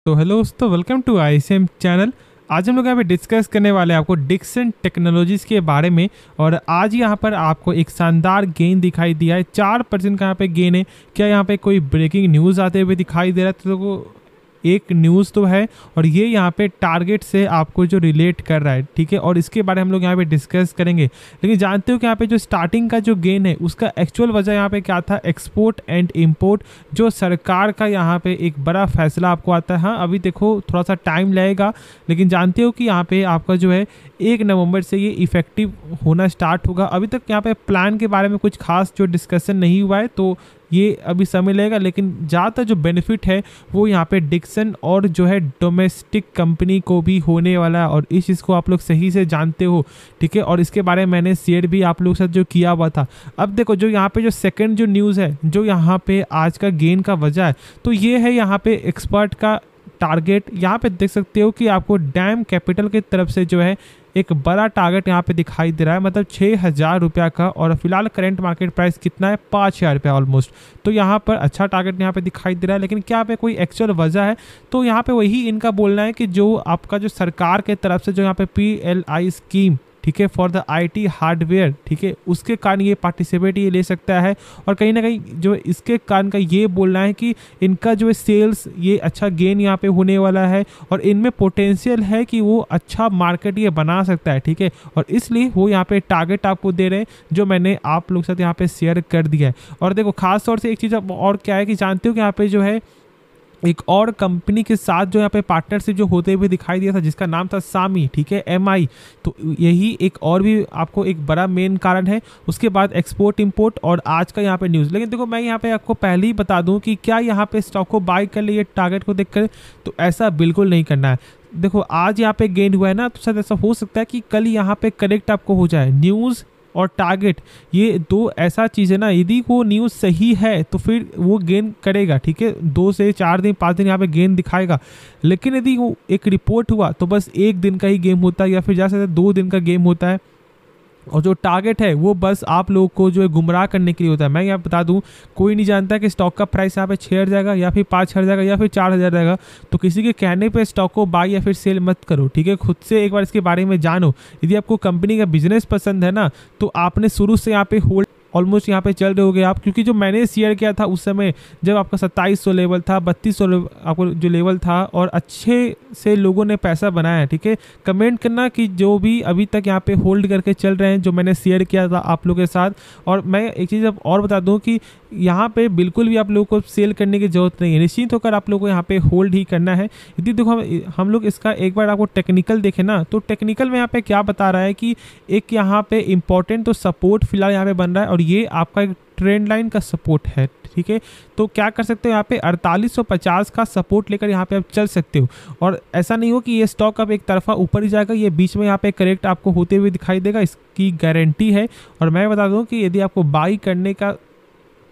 तो हेलो दोस्तों, welcome to ICM channel. आज हम लोग यहाँ पे डिस्कस करने वाले हैं आपको डिक्सन टेक्नोलॉजीज़ के बारे में। और आज यहाँ पर आपको एक शानदार गेन दिखाई दिया है, 4% का यहाँ पे गेन है। क्या यहाँ पे कोई ब्रेकिंग न्यूज़ आते हुए दिखाई दे रहा है? तो एक न्यूज़ तो है और ये यहाँ पे टारगेट से आपको जो रिलेट कर रहा है, ठीक है। और इसके बारे में हम लोग यहाँ पे डिस्कस करेंगे। लेकिन जानते हो कि यहाँ पे जो स्टार्टिंग का जो गेन है उसका एक्चुअल वजह यहाँ पे क्या था? एक्सपोर्ट एंड इंपोर्ट, जो सरकार का यहाँ पे एक बड़ा फैसला आपको आता है। हाँ, अभी देखो थोड़ा सा टाइम लगेगा, लेकिन जानते हो कि यहाँ पे आपका जो है 1 नवंबर से ये इफेक्टिव होना स्टार्ट होगा। अभी तक यहाँ पे प्लान के बारे में कुछ खास जो डिस्कशन नहीं हुआ है, तो ये अभी समय लगेगा। लेकिन ज़्यादातर जो बेनिफिट है वो यहाँ पे डिक्सन और जो है डोमेस्टिक कंपनी को भी होने वाला है, और इस चीज़ को आप लोग सही से जानते हो, ठीक है। और इसके बारे में मैंने शेयर भी आप लोगों के साथ जो किया हुआ था। अब देखो जो यहाँ पे जो सेकंड जो न्यूज़ है, जो यहाँ पे आज का गेन का वजह है, तो ये है यहाँ पे एक्सपर्ट का टारगेट। यहाँ पे देख सकते हो कि आपको डैम कैपिटल की तरफ से जो है एक बड़ा टारगेट यहाँ पे दिखाई दे रहा है, मतलब 6,000 रुपया का। और फिलहाल करंट मार्केट प्राइस कितना है? 5,000 रुपया ऑलमोस्ट। तो यहाँ पर अच्छा टारगेट यहाँ पे दिखाई दे रहा है। लेकिन क्या पे कोई एक्चुअल वजह है? तो यहाँ पे वही इनका बोलना है कि जो आपका जो सरकार के तरफ से जो यहाँ पे PLI स्कीम, ठीक है, फॉर द IT हार्डवेयर, ठीक है, उसके कारण ये पार्टिसिपेट ये ले सकता है। और कहीं ना कहीं जो इसके कारण का ये बोलना है कि इनका जो सेल्स ये अच्छा गेन यहाँ पे होने वाला है, और इनमें पोटेंशियल है कि वो अच्छा मार्केट ये बना सकता है, ठीक है। और इसलिए वो यहाँ पे टारगेट आपको दे रहे हैं, जो मैंने आप लोग के साथ यहाँ पे शेयर कर दिया है। और देखो खास तौर से एक चीज़ और क्या है कि जानते हो कि यहाँ पे जो है एक और कंपनी के साथ जो यहाँ पे पार्टनरशिप जो होते हुए दिखाई दिया था, जिसका नाम था सामी, ठीक है, MI। तो यही एक और भी आपको एक बड़ा मेन कारण है। उसके बाद एक्सपोर्ट इंपोर्ट और आज का यहाँ पे न्यूज़। लेकिन देखो मैं यहाँ पे आपको पहले ही बता दूं कि क्या यहाँ पे स्टॉक को बाय कर लिए टारगेट को देखकर? तो ऐसा बिल्कुल नहीं करना है। देखो आज यहाँ पे गेन हुआ है ना, तो शायद ऐसा हो सकता है कि कल यहाँ पे करेक्ट आपको हो जाए। न्यूज़ और टारगेट ये दो ऐसा चीज़ है ना, यदि वो न्यूज़ सही है तो फिर वो गेन करेगा, ठीक है, 2 से 4 दिन 5 दिन यहाँ पे गेन दिखाएगा। लेकिन यदि वो एक रिपोर्ट हुआ तो बस 1 दिन का ही गेम होता है, या फिर ज़्यादा से ज़्यादा 2 दिन का गेम होता है। और जो टारगेट है वो बस आप लोगों को जो है गुमराह करने के लिए होता है। मैं यहाँ बता दूं, कोई नहीं जानता कि स्टॉक का प्राइस यहाँ पे 6,000 जाएगा या फिर 5,000 जाएगा या फिर 4,000 जाएगा। तो किसी के कहने पे स्टॉक को बाय या फिर सेल मत करो, ठीक है। खुद से एक बार इसके बारे में जानो। यदि आपको कंपनी का बिजनेस पसंद है ना, तो आपने शुरू से यहाँ पे होल्ड ऑलमोस्ट यहाँ पे चल रहे होगे आप, क्योंकि जो मैंने शेयर किया था उस समय जब आपका 2700 लेवल था, 3200 आपको जो लेवल था, और अच्छे से लोगों ने पैसा बनाया है, ठीक है। कमेंट करना कि जो भी अभी तक यहाँ पे होल्ड करके चल रहे हैं, जो मैंने शेयर किया था आप लोगों के साथ। और मैं एक चीज़ अब और बता दूँ कि यहाँ पे बिल्कुल भी आप लोगों को सेल करने की जरूरत नहीं है। निश्चित होकर आप लोगों को यहाँ पे होल्ड ही करना है। यदि देखो हम लोग इसका एक बार आपको टेक्निकल देखें ना, तो टेक्निकल में यहाँ पे क्या बता रहा है कि एक यहाँ पे इंपॉर्टेंट तो सपोर्ट फिलहाल यहाँ पे बन रहा है, और ये आपका एक ट्रेंड लाइन का सपोर्ट है, ठीक है। तो क्या कर सकते हो यहाँ पे 4850 का सपोर्ट लेकर यहाँ पे आप चल सकते हो। और ऐसा नहीं हो कि ये स्टॉक अब एक तरफा ऊपर ही जाएगा, ये बीच में यहाँ पे करेक्ट आपको होते हुए दिखाई देगा, इसकी गारंटी है। और मैं बता दूं कि यदि आपको बाई करने का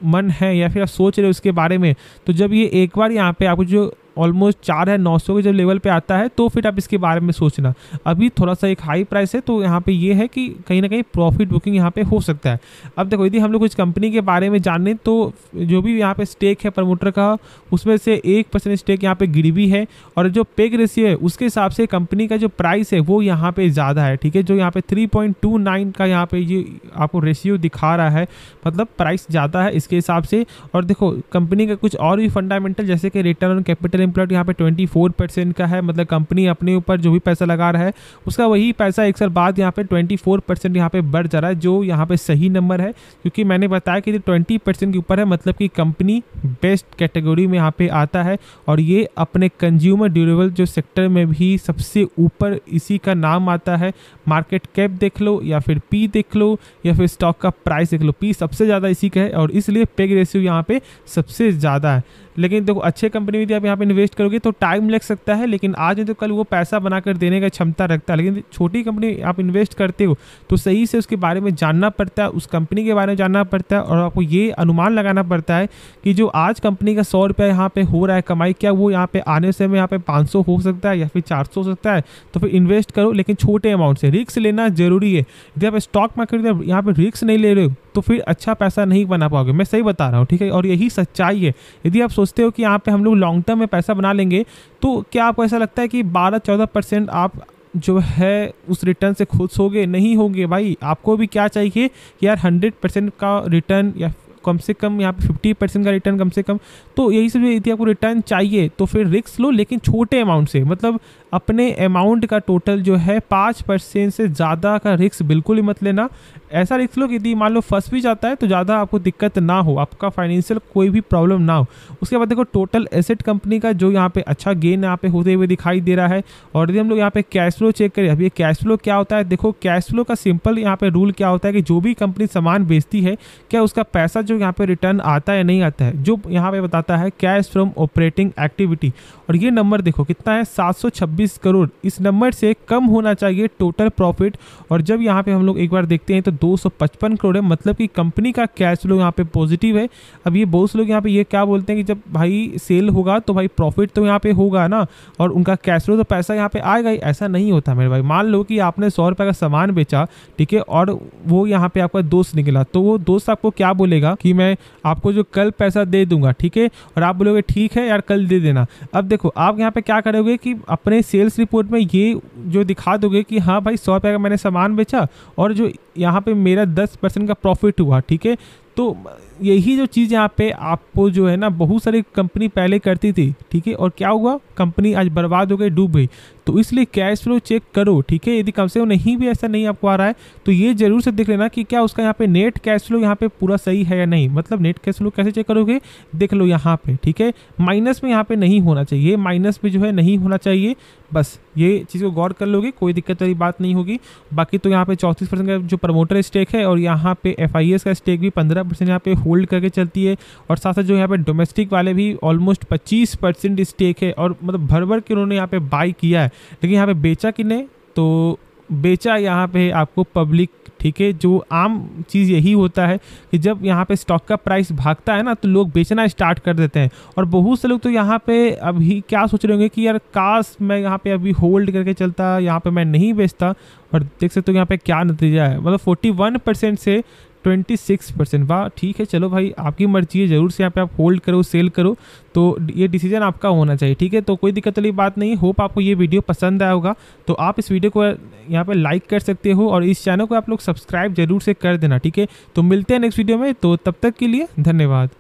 मन है या फिर आप सोच रहे हो उसके बारे में, तो जब ये एक बार यहाँ पे आपको जो ऑलमोस्ट 4,900 के जब लेवल पे आता है, तो फिर आप इसके बारे में सोचना। अभी थोड़ा सा एक हाई प्राइस है, तो यहाँ पे ये है कि कहीं ना कहीं प्रॉफिट बुकिंग यहाँ पे हो सकता है। अब देखो यदि हम लोग कुछ कंपनी के बारे में जाने, तो जो भी यहाँ पे स्टेक है प्रमोटर का, उसमें से 1% स्टेक यहाँ पे गिरवी है। और जो पेग रेशियो है उसके हिसाब से कंपनी का जो प्राइस है वो यहाँ पे ज़्यादा है, ठीक है। जो यहाँ पे 3.29 का यहाँ पे ये आपको रेशियो दिखा रहा है, मतलब प्राइस ज़्यादा है इसके हिसाब से। और देखो कंपनी का कुछ और भी फंडामेंटल, जैसे कि रिटर्न ऑन कैपिटल एम्प्लॉयड यहाँ पे 24% का है, मतलब कंपनी अपने ऊपर जो भी पैसा लगा रहा है उसका वही पैसा 1 साल बाद यहाँ पे 24% यहाँ पे बढ़ जा रहा है, जो यहाँ पे सही नंबर है। क्योंकि मैंने बताया कि 20% के ऊपर है, मतलब कि कंपनी बेस्ट कैटेगरी में यहाँ पे आता है। और ये अपने कंज्यूमर ड्यूरेबल जो सेक्टर में भी सबसे ऊपर इसी का नाम आता है। मार्केट कैप देख लो या फिर P देख लो या फिर स्टॉक का प्राइस देख लो, P सबसे ज़्यादा इसी का है, और इसलिए पेग रेशियो यहाँ पे सबसे ज़्यादा है। लेकिन देखो अच्छे कंपनी में आप यहाँ पे इन्वेस्ट करोगे तो टाइम लग सकता है, लेकिन आज नहीं तो कल वो पैसा बनाकर देने का क्षमता रखता है। लेकिन छोटी कंपनी आप इन्वेस्ट करते हो तो सही से उसके बारे में जानना पड़ता है, उस कंपनी के बारे में जानना पड़ता है, और आपको ये अनुमान लगाना पड़ता है कि जो आज कंपनी का 100 रुपया यहाँ पे हो रहा है कमाई, क्या वो यहाँ पे आने से में यहाँ पे 500 हो सकता है या फिर 400 हो सकता है। तो फिर इन्वेस्ट करो, लेकिन छोटे अमाउंट से। रिस्क लेना जरूरी है। यदि आप स्टॉक मार्केट में यहाँ पे रिस्क नहीं ले रहे हो तो फिर अच्छा पैसा नहीं बना पाओगे, मैं सही बता रहा हूँ, ठीक है। और यही सच्चाई है। यदि आप सोचते हो कि यहाँ पे हम लोग लॉन्ग टर्म में पैसा बना लेंगे, तो क्या आपको ऐसा लगता है कि 12-14% आप जो है उस रिटर्न से खुश होगे? नहीं होंगे भाई। आपको भी क्या चाहिए कि यार 100% का रिटर्न या कम से कम यहाँ पे 50% का रिटर्न कम से कम। तो यही सब यदि आपको रिटर्न चाहिए तो फिर रिस्क लो, लेकिन छोटे अमाउंट से, मतलब अपने अमाउंट का टोटल जो है 5% से ज़्यादा का रिस्क बिल्कुल ही मत लेना। ऐसा रिस्क लो कि यदि मान लो फंस भी जाता है तो ज़्यादा आपको दिक्कत ना हो, आपका फाइनेंशियल कोई भी प्रॉब्लम ना हो। उसके बाद देखो टोटल एसेट कंपनी का जो यहाँ पे अच्छा गेन यहाँ पे होते हुए दिखाई दे रहा है। और यदि हम लोग यहाँ पे कैश फ्लो चेक करें, अभी कैश फ्लो क्या होता है, देखो कैश फ्लो का सिंपल यहाँ पे रूल क्या होता है कि जो भी कंपनी सामान बेचती है, क्या उसका पैसा जो यहाँ पे रिटर्न आता है या नहीं आता है, जो यहाँ पे बताता है कैश फ्रॉम ऑपरेटिंग एक्टिविटी। और ये नंबर देखो कितना है, 726 करोड़। इस नंबर से कम होना चाहिए टोटल प्रॉफिट। और जब यहाँ पे हम लोग एक बार देखते हैं तो 255 करोड़ है, मतलब कि कंपनी का कैश फ्लो यहाँ पे पॉजिटिव है। अब ये बहुत से लोग यहाँ पे ये क्या बोलते हैं कि जब भाई सेल होगा तो भाई प्रॉफिट तो यहाँ पे होगा ना, और उनका कैश फ्लो तो पैसा यहाँ पे आएगा ही। ऐसा नहीं होता मेरे भाई। मान लो कि आपने 100 रुपये का सामान बेचा, ठीक है, और वो यहाँ पे आपका दोस्त निकला, तो वो दोस्त आपको क्या बोलेगा कि मैं आपको जो कल पैसा दे दूंगा, ठीक है, और आप बोलोगे ठीक है यार कल दे देना। अब देखो आप यहाँ पे क्या करोगे कि अपने सेल्स रिपोर्ट में ये जो दिखा दोगे कि हाँ भाई 100 रुपये का मैंने सामान बेचा और जो यहाँ पे मेरा 10% का प्रॉफिट हुआ, ठीक है। तो यही जो चीज़ यहाँ पे आपको जो है ना बहुत सारी कंपनी पहले करती थी, ठीक है, और क्या हुआ, कंपनी आज बर्बाद हो गई, डूब गई। तो इसलिए कैश फ्लो चेक करो, ठीक है। यदि कम से कम नहीं भी ऐसा नहीं आपको आ रहा है तो ये जरूर से देख लेना कि क्या उसका यहाँ पे नेट कैश फ्लो यहाँ पे पूरा सही है या नहीं। मतलब नेट कैश फ्लो कैसे चेक करोगे, देख लो यहाँ पे, ठीक है, माइनस में यहाँ पे नहीं होना चाहिए, माइनस में जो है नहीं होना चाहिए। बस ये चीज़ को गौर कर लोगे, कोई दिक्कत वाली बात नहीं होगी। बाकी तो यहाँ पे 34% का जो प्रमोटर स्टेक है और यहाँ पे FIS का स्टेक भी 15% यहाँ पे होल्ड करके चलती है। और साथ साथ जो यहाँ पे डोमेस्टिक वाले भी ऑलमोस्ट 25% स्टेक है, और मतलब भर भर के उन्होंने यहाँ पे बाई किया है। लेकिन यहाँ पे बेचा किने, तो बेचा यहाँ पे आपको पब्लिक, ठीक है। जो आम चीज़ यही होता है कि जब यहाँ पे स्टॉक का प्राइस भागता है ना तो लोग बेचना स्टार्ट कर देते हैं। और बहुत से लोग तो यहाँ पे अभी क्या सोच रहे होंगे कि यार काश मैं यहाँ पे अभी होल्ड करके चलता, यहाँ पे मैं नहीं बेचता। और देख सकते हो यहाँ पे क्या नतीजा है, मतलब 41% से 26%। वाह, ठीक है, चलो भाई आपकी मर्जी है, जरूर से यहाँ पे आप होल्ड करो, सेल करो, तो ये डिसीजन आपका होना चाहिए, ठीक है। तो कोई दिक्कत वाली बात नहीं। होप आपको ये वीडियो पसंद आया होगा, तो आप इस वीडियो को यहाँ पे लाइक कर सकते हो और इस चैनल को आप लोग सब्सक्राइब जरूर से कर देना, ठीक है। तो मिलते हैं नेक्स्ट वीडियो में, तो तब तक के लिए धन्यवाद।